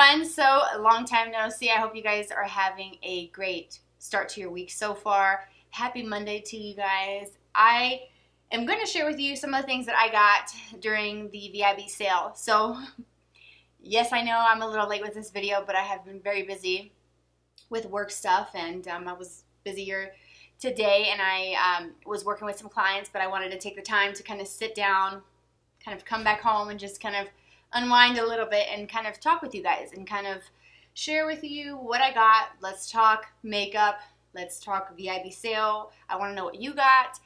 everyone. So, long time no see. I hope you guys are having a great start to your week so far. Happy Monday to you guys. I am going to share with you some of the things that I got during the VIB sale. So, yes, I know I'm a little late with this video, but I have been very busy with work stuff, and I was busier today, and I was working with some clients, but I wanted to take the time to kind of sit down, kind of come back home and just kind of unwind a little bit and kind of talk with you guys and kind of share with you what I got. Let's talk makeup. Let's talk VIB sale. I want to know what you got.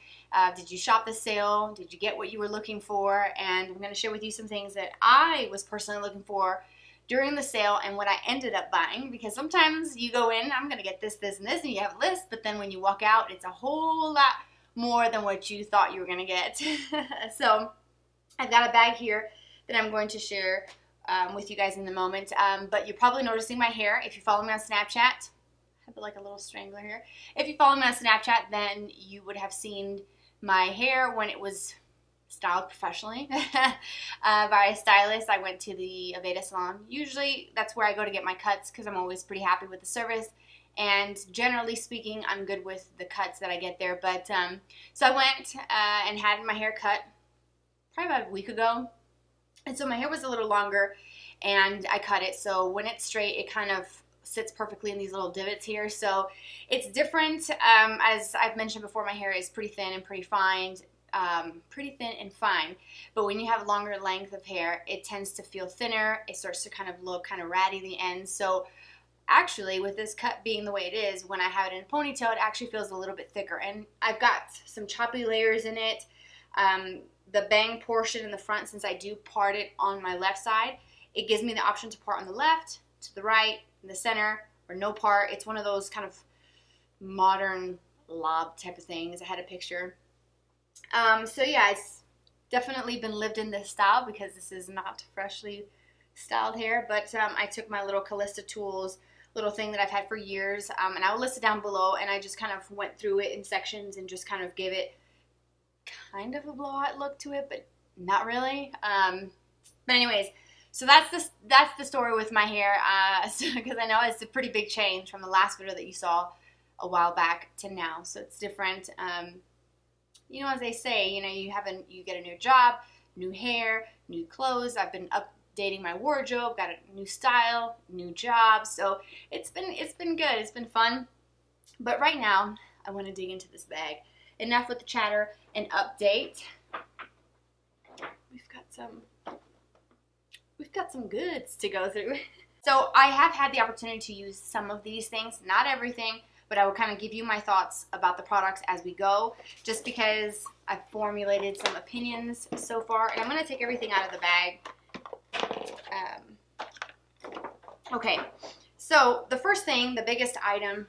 Did you shop the sale? Did you get what you were looking for? And I'm going to share with you some things that I was personally looking for during the sale and what I ended up buying, because sometimes you go in, I'm going to get this, this, and this, and you have a list, but then when you walk out, it's a whole lot more than what you thought you were going to get. So I've got a bag here that I'm going to share with you guys in a moment. But you're probably noticing my hair. If you follow me on Snapchat, I have like a little strangler here. If you follow me on Snapchat, then you would have seen my hair when it was styled professionally by a stylist. I went to the VIB salon. Usually that's where I go to get my cuts because I'm always pretty happy with the service. And generally speaking, I'm good with the cuts that I get there. But so I went and had my hair cut probably about a week ago. And so my hair was a little longer, and I cut it. So when it's straight, it kind of sits perfectly in these little divots here. So it's different. As I've mentioned before, my hair is pretty thin and pretty fine. But when you have longer length of hair, it tends to feel thinner. It starts to kind of look kind of ratty at the end. So actually, with this cut being the way it is, when I have it in a ponytail, it actually feels a little bit thicker. And I've got some choppy layers in it. The bang portion in the front, since I do part it on my left side, it gives me the option to part on the left, to the right, in the center, or no part. It's one of those kind of modern lob type of things. I had a picture. So yeah, it's definitely been lived in this style because this is not freshly styled hair, but I took my little Callista Tools little thing that I've had for years, and I will list it down below, and I just kind of went through it in sections and just kind of gave it kind of a blowout look to it, but not really. But anyways, so that's the story with my hair, because I know it's a pretty big change from the last video that you saw a while back to now. So it's different. You know, as they say, you know, you get a new job, new hair, new clothes. I've been updating my wardrobe, got a new style, new job. So it's been good. It's been fun. But right now, I want to dig into this bag. Enough with the chatter and update. We've got some goods to go through. So I have had the opportunity to use some of these things, not everything, but I will kind of give you my thoughts about the products as we go, just because I've formulated some opinions so far. And I'm going to take everything out of the bag. Okay, so the first thing, the biggest item,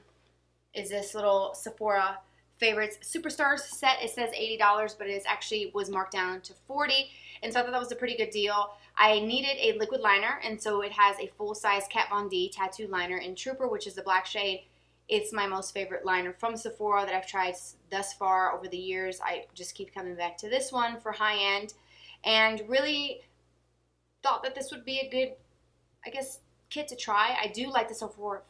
is this little Sephora Favorites Superstars set. It says $80, but it actually was marked down to $40, and so I thought that was a pretty good deal. I needed a liquid liner, and so it has a full-size Kat Von D tattoo liner in Trooper, which is the black shade. It's my most favorite liner from Sephora that I've tried thus far over the years. I just keep coming back to this one for high-end, and really thought that this would be a good, I guess, kit to try. I do like the Sephora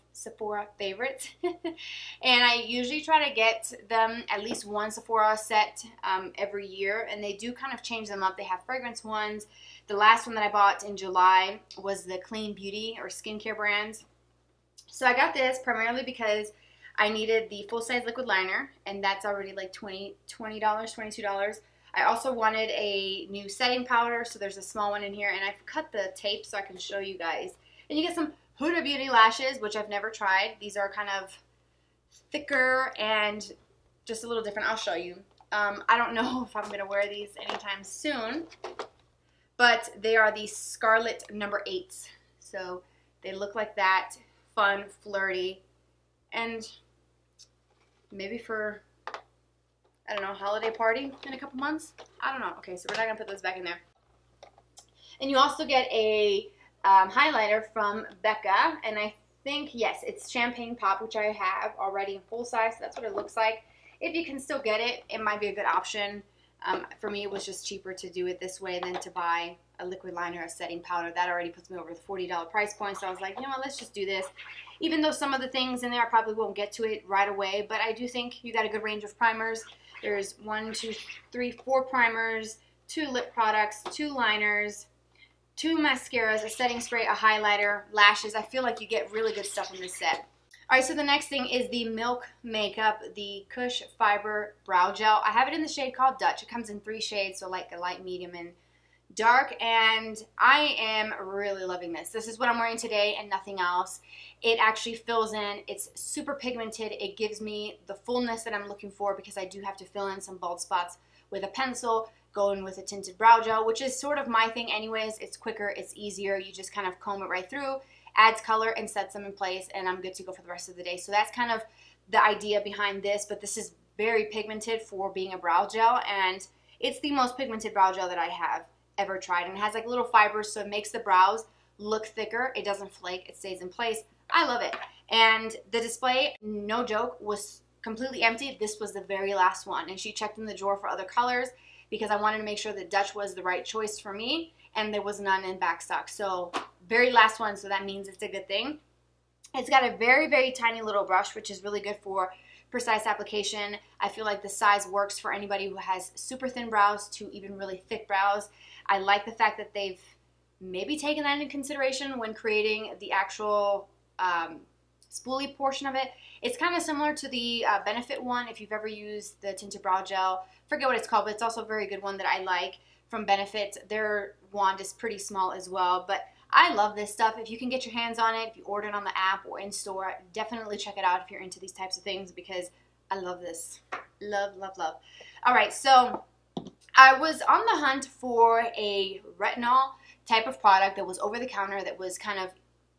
Favorites, and I usually try to get them at least one Sephora set every year, and they do kind of change them up. They have fragrance ones. The last one that I bought in July was the Clean Beauty or skincare brands. So I got this primarily because I needed the full-size liquid liner, and that's already like $20, $22. I also wanted a new setting powder, so there's a small one in here, and I've cut the tape so I can show you guys. And you get some Huda Beauty lashes, which I've never tried. These are kind of thicker and just a little different. I'll show you. I don't know if I'm going to wear these anytime soon, but they are the Scarlet No. 8s. So they look like that. Fun, flirty, and maybe for, I don't know, holiday party in a couple months. I don't know. Okay, so we're not going to put those back in there. And you also get a highlighter from Becca, and I think, yes, it's Champagne Pop, which I have already in full size, so that's what it looks like. If you can still get it, it might be a good option. For me, it was just cheaper to do it this way than to buy a liquid liner, a setting powder. That already puts me over the $40 price point. So I was like, you know what, let's just do this. Even though some of the things in there, I probably won't get to it right away, but I do think you got a good range of primers. There's 1, 2, 3, 4 primers, 2 lip products, 2 liners, 2 mascaras, a setting spray, a highlighter, lashes. I feel like you get really good stuff in this set. Alright, so the next thing is the Milk Makeup, the Kush Fiber Brow Gel. I have it in the shade called Dutch. It comes in 3 shades, so like a light, medium, and dark, and I am really loving this. This is what I'm wearing today and nothing else. It actually fills in. It's super pigmented. It gives me the fullness that I'm looking for because I do have to fill in some bald spots with a pencil, go in with a tinted brow gel, which is sort of my thing anyways. It's quicker, it's easier. You just kind of comb it right through, adds color and sets them in place, and I'm good to go for the rest of the day. So that's kind of the idea behind this, but this is very pigmented for being a brow gel, and it's the most pigmented brow gel that I have ever tried, and it has like little fibers, so it makes the brows look thicker. It doesn't flake, it stays in place. I love it. And the display, no joke, was completely empty. This was the very last one, and she checked in the drawer for other colors because I wanted to make sure that Dutch was the right choice for me, and there was none in back stock. So very last one, so that means it's a good thing. It's got a very, very tiny little brush, which is really good for precise application. I feel like the size works for anybody who has super thin brows to even really thick brows. I like the fact that they've maybe taken that into consideration when creating the actual spoolie portion of it. It's kind of similar to the Benefit one, if you've ever used the tinted brow gel. Forget what it's called, but it's also a very good one that I like from Benefit. Their wand is pretty small as well, but I love this stuff. If you can get your hands on it, if you order it on the app or in store, definitely check it out if you're into these types of things because I love this. Love, love, love. All right, so I was on the hunt for a retinol type of product that was over the counter, that was kind of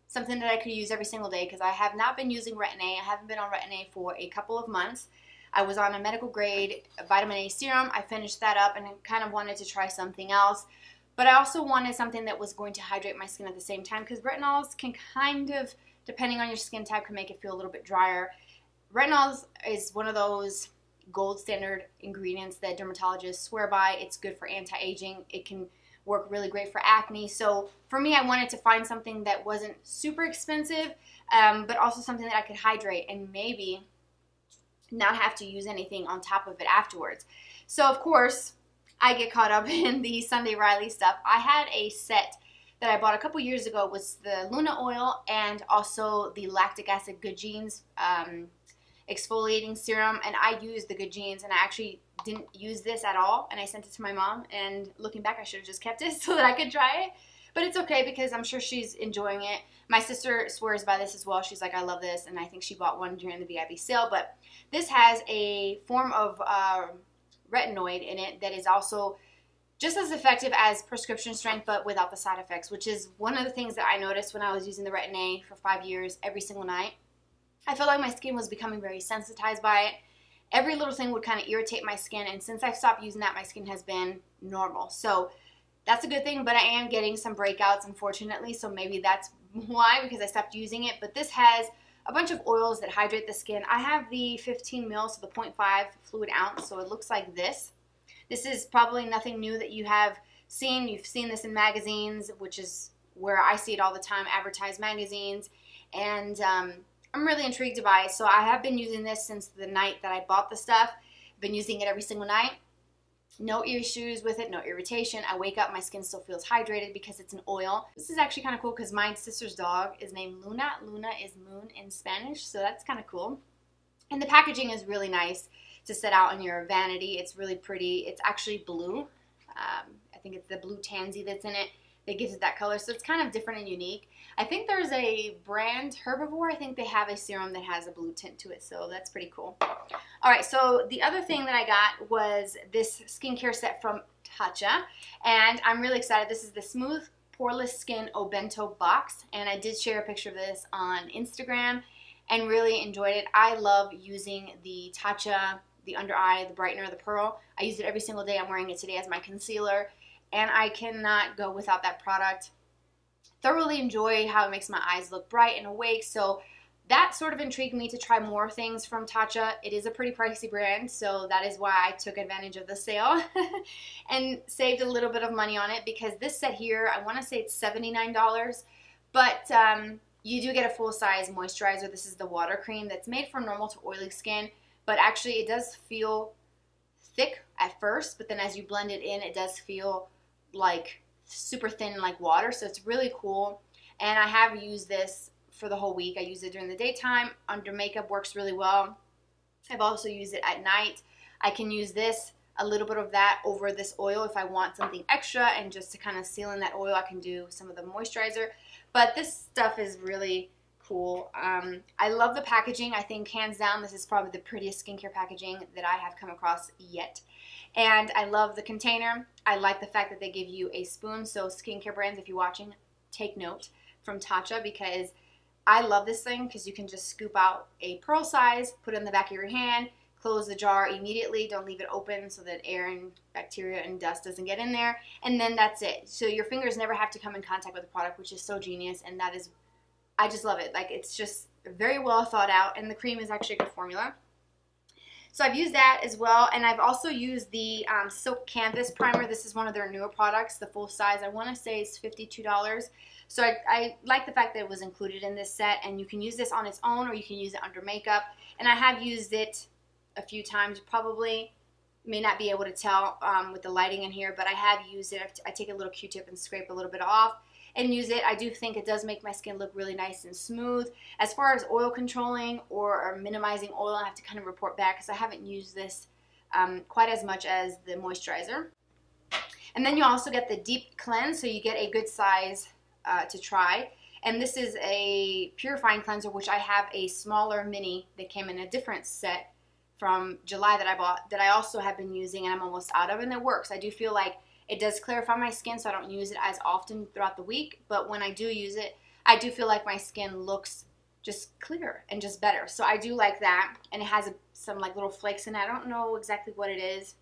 something that I could use every single day because I have not been using Retin-A. I haven't been on Retin-A for a couple of months. I was on a medical grade vitamin A serum. I finished that up and kind of wanted to try something else. But I also wanted something that was going to hydrate my skin at the same time because retinols can kind of, depending on your skin type, can make it feel a little bit drier. Retinols is one of those gold standard ingredients that dermatologists swear by. It's good for anti-aging. It can work really great for acne. So for me, I wanted to find something that wasn't super expensive, but also something that I could hydrate and maybe not have to use anything on top of it afterwards. So of course, I get caught up in the Sunday Riley stuff. I had a set that I bought a couple years ago. It was the Luna Oil and also the Lactic Acid Good Genes exfoliating serum, and I used the Good Genes, and I actually didn't use this at all, and I sent it to my mom, and looking back, I should have just kept it so that I could try it, but it's okay because I'm sure she's enjoying it. My sister swears by this as well. She's like, I love this, and I think she bought one during the VIB sale, but this has a form of retinoid in it that is also just as effective as prescription strength, but without the side effects, which is one of the things that I noticed when I was using the Retin-A for 5 years every single night. I felt like my skin was becoming very sensitized by it. Every little thing would kind of irritate my skin, and since I've stopped using that, my skin has been normal. So that's a good thing, but I am getting some breakouts, unfortunately, so maybe that's why, because I stopped using it. But this has a bunch of oils that hydrate the skin. I have the 15 ml, so the 0.5 fluid ounce, so it looks like this. This is probably nothing new that you have seen. You've seen this in magazines, which is where I see it all the time, advertised magazines, and I'm really intrigued by it. So I have been using this since the night that I bought the stuff. I've been using it every single night. No issues with it, no irritation. I wake up, my skin still feels hydrated because it's an oil. This is actually kind of cool because my sister's dog is named Luna. Luna is moon in Spanish, so that's kind of cool. And the packaging is really nice to set out in your vanity. It's really pretty. It's actually blue. I think it's the blue tansy that's in it that gives it that color, so it's kind of different and unique. I think there's a brand, Herbivore, I think they have a serum that has a blue tint to it, so that's pretty cool. Alright, so the other thing that I got was this skincare set from Tatcha, and I'm really excited. This is the Smooth Poreless Skin Obento box, and I did share a picture of this on Instagram and really enjoyed it. I love using the Tatcha, the under eye, the brightener, the pearl. I use it every single day. I'm wearing it today as my concealer, and I cannot go without that product. Thoroughly enjoy how it makes my eyes look bright and awake, so that sort of intrigued me to try more things from Tatcha. It is a pretty pricey brand, so that is why I took advantage of the sale and saved a little bit of money on it, because this set here, I want to say it's $79, but you do get a full-size moisturizer. This is the water cream that's made for normal to oily skin, but actually it does feel thick at first, but then as you blend it in, it does feel like super thin like water, so it's really cool. And I have used this for the whole week. I use it during the daytime. Under makeup works really well. I've also used it at night. I can use this, a little bit of that over this oil if I want something extra, and just to kind of seal in that oil, I can do some of the moisturizer. But this stuff is really cool. I love the packaging. I think hands down this is probably the prettiest skincare packaging that I have come across yet. And I love the container. I like the fact that they give you a spoon. So skincare brands, if you're watching, take note from Tatcha, because I love this thing because you can just scoop out a pearl size, put it in the back of your hand, close the jar immediately, don't leave it open so that air and bacteria and dust doesn't get in there, and then that's it. So your fingers never have to come in contact with the product, which is so genius, and that is, I just love it. Like, it's just very well thought out, and the cream is actually a good formula. So I've used that as well, and I've also used the Silk Canvas Primer. This is one of their newer products, the full size. I want to say it's $52. So I like the fact that it was included in this set, and you can use this on its own or you can use it under makeup. And I have used it a few times. Probably may not be able to tell with the lighting in here, but I have used it. I take a little Q-tip and scrape a little bit off and use it. I do think it does make my skin look really nice and smooth. As far as oil controlling or minimizing oil, I have to kind of report back because I haven't used this quite as much as the moisturizer. And then you also get the deep cleanse, so you get a good size to try. And this is a purifying cleanser, which I have a smaller mini that came in a different set from July that I bought, that I also have been using and I'm almost out of, and it works. I do feel like it does clarify my skin, so I don't use it as often throughout the week, but when I do use it, I do feel like my skin looks just clearer and just better. So I do like that, and it has some like little flakes in it. I don't know exactly what it is.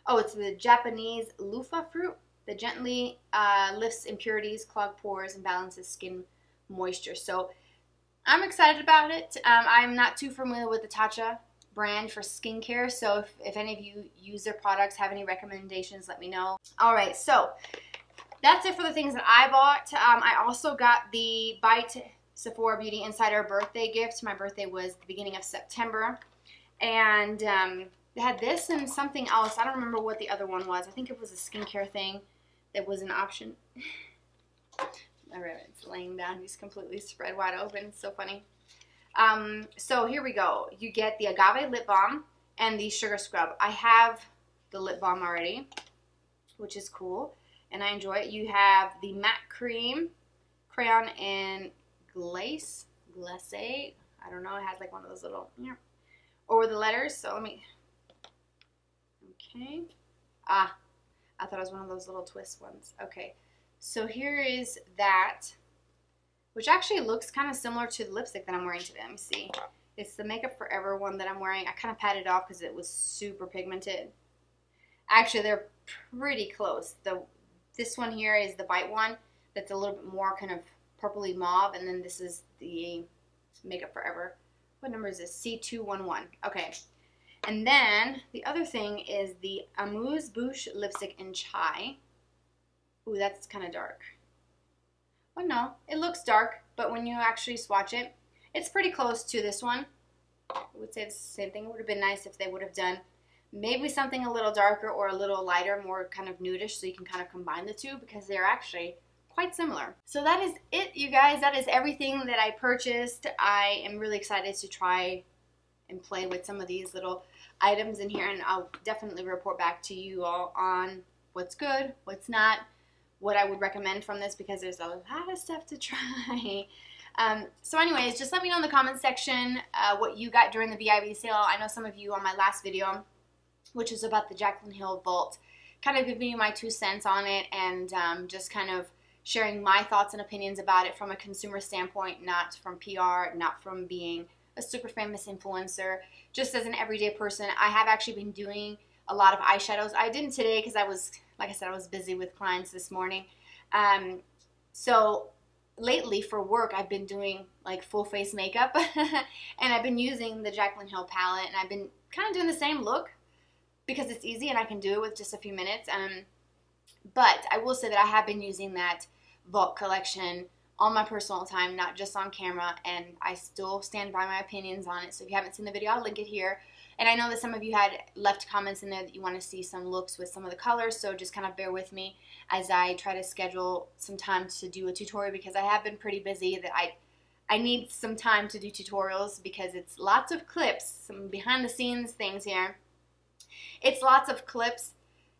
Oh, it's the Japanese loofah fruit that gently lifts impurities, clogs pores, and balances skin moisture. So I'm excited about it. I'm not too familiar with the Tatcha brand for skincare, so if any of you use their products, have any recommendations, let me know. Alright, so that's it for the things that I bought. I also got the Bite Sephora Beauty Insider birthday gift. My birthday was the beginning of September, and they had this and something else. I don't remember what the other one was. I think it was a skincare thing that was an option. My rabbit's laying down. He's completely spread wide open. It's so funny. So here we go. You get the Agave Lip Balm and the Sugar Scrub. I have the lip balm already, which is cool, and I enjoy it. You have the Matte Cream, Crayon and Glace. I don't know. It has like one of those little, over the letters. So let me, okay. I thought it was one of those little twist ones. Okay. So here is that, which actually looks kind of similar to the lipstick that I'm wearing today. Let me see. It's the Makeup Forever one that I'm wearing. I kind of patted it off because it was super pigmented. Actually, they're pretty close. This one here is the Bite one that's a little bit more kind of purpley mauve, and then this is the Makeup Forever. What number is this? C211. Okay. And then the other thing is the Amuse Bouche lipstick in Chai. Ooh, that's kind of dark. Well, no, it looks dark, but when you actually swatch it, it's pretty close to this one. I would say it's the same thing. It would have been nice if they would have done maybe something a little darker or a little lighter, more kind of nudish, so you can kind of combine the two because they're actually quite similar. So that is it, you guys. That is everything that I purchased. I am really excited to try and play with some of these little items in here, and I'll definitely report back to you all on what's good, what's not, what I would recommend from this, because there's a lot of stuff to try. So anyways, just let me know in the comments section what you got during the VIB sale. I know some of you on my last video, which is about the Jaclyn Hill Vault, kind of giving you my 2 cents on it, and just kind of sharing my thoughts and opinions about it from a consumer standpoint, not from PR, not from being a super famous influencer, just as an everyday person. I have actually been doing a lot of eyeshadows. I didn't today because I was, like I said, I was busy with clients this morning. So lately for work, I've been doing like full face makeup and I've been using the Jaclyn Hill palette, and I've been kind of doing the same look because it's easy and I can do it with just a few minutes. But I will say that I have been using that Vault collection on my personal time, not just on camera, and I still stand by my opinions on it. So if you haven't seen the video, I'll link it here. And I know that some of you had left comments in there that you want to see some looks with some of the colors, so just kind of bear with me as I try to schedule some time to do a tutorial, because I have been pretty busy. That I need some time to do tutorials because it's lots of clips, some behind the scenes things here. It's lots of clips.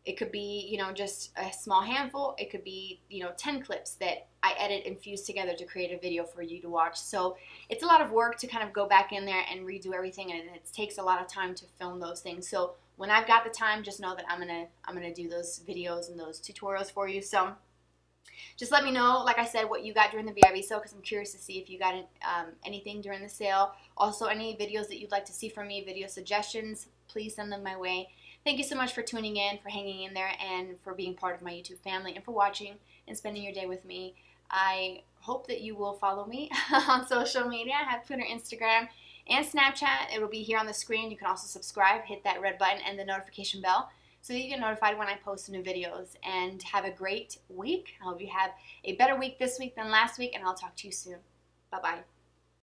It could be, you know, just a small handful. It could be, you know, 10 clips that I edit and fuse together to create a video for you to watch. So it's a lot of work to kind of go back in there and redo everything, and it takes a lot of time to film those things. So when I've got the time, just know that I'm gonna do those videos and those tutorials for you. So just let me know, like I said, what you got during the VIB sale, because I'm curious to see if you got anything during the sale. Also, any videos that you'd like to see from me, video suggestions, please send them my way. Thank you so much for tuning in, for hanging in there, and for being part of my YouTube family, and for watching and spending your day with me. I hope that you will follow me on social media. I have Twitter, Instagram, and Snapchat. It will be here on the screen. You can also subscribe, hit that red button and the notification bell so that you get notified when I post new videos. And have a great week. I hope you have a better week this week than last week, and I'll talk to you soon. Bye-bye.